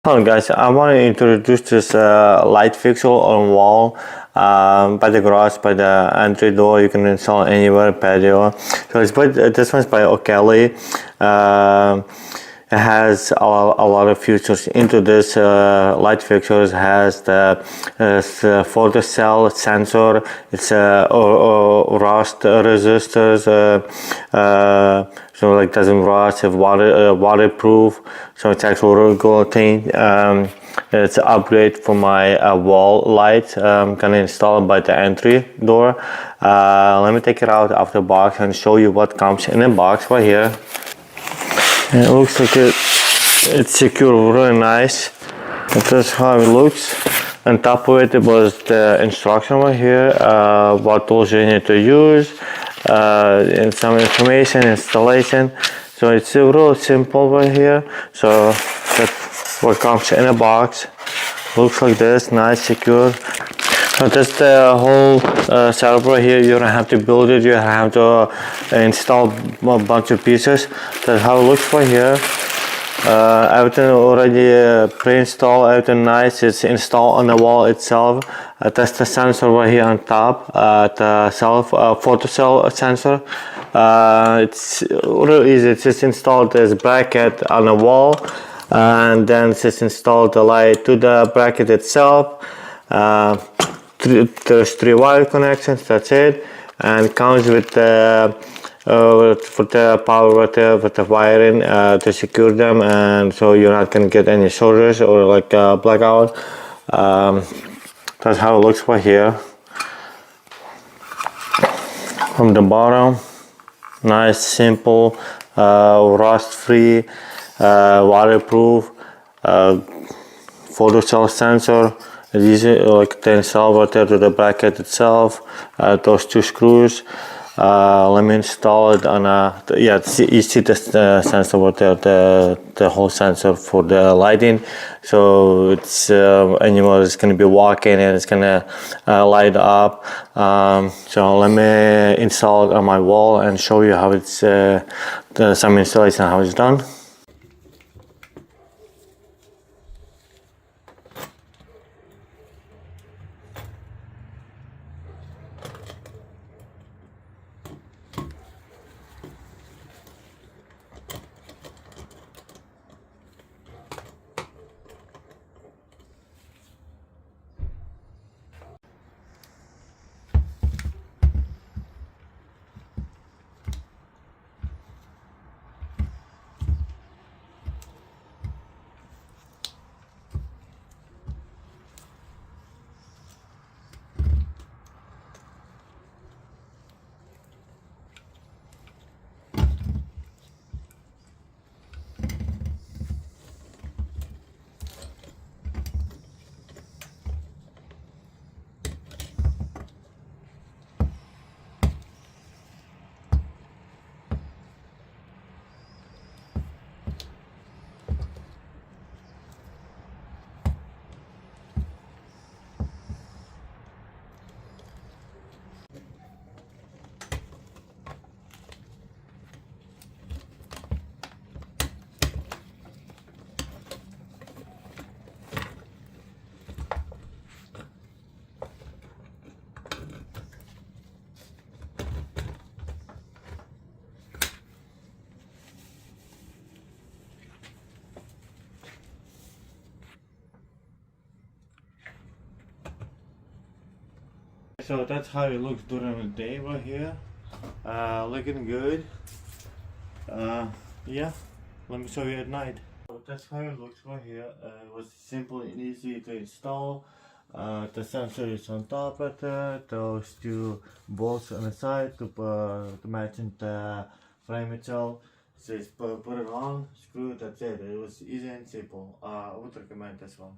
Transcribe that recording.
Hello guys, I want to introduce this light fixture on wall by the garage, by the entry door. You can install anywhere, patio. So this one's by OKELI. It has a lot of features into this light fixtures. Has the photocell sensor. It's rust resistors. So like doesn't rust. It's waterproof. So it's actually good thing. It's an upgrade for my wall light. I'm gonna install it by the entry door. Let me take it out of the box and show you what comes in the box right here. And it looks like it's secure, really nice. That's how it looks. On top of it was the instruction right here, what tools you need to use, and some information, installation. So it's real simple right here. So that's what comes in a box. Looks like this, nice, secure. So that's the whole setup right here. You don't have to build it, you have to install a bunch of pieces. That's how it looks right here. Everything already pre-installed, everything nice. It's installed on the wall itself. That's the sensor right here on top, the photocell sensor. It's really easy. It's just installed this bracket on the wall, and then it's just installed the light to the bracket itself. There's 3 wire connections, that's it, and it comes with the for the power right there with the wiring to secure them, and so you're not gonna get any shortages or like blackout. That's how it looks right here from the bottom. Nice, simple, rust free, waterproof, photocell sensor. It's easy, like the install right there to the bracket itself. Those 2 screws. Let me install it on a, yeah, you see the sensor right there, the whole sensor for the lighting. So it's anyone is going to be walking and it's going to light up. So let me install it on my wall and show you how it's some installation, how it's done. So that's how it looks during the day right here. Looking good. Yeah, let me show you at night. So that's how it looks right here. It was simple and easy to install. The sensor is on top right there. Those 2 bolts on the side to match the frame itself. So just put it on, screw it, that's it. It was easy and simple. I would recommend this one.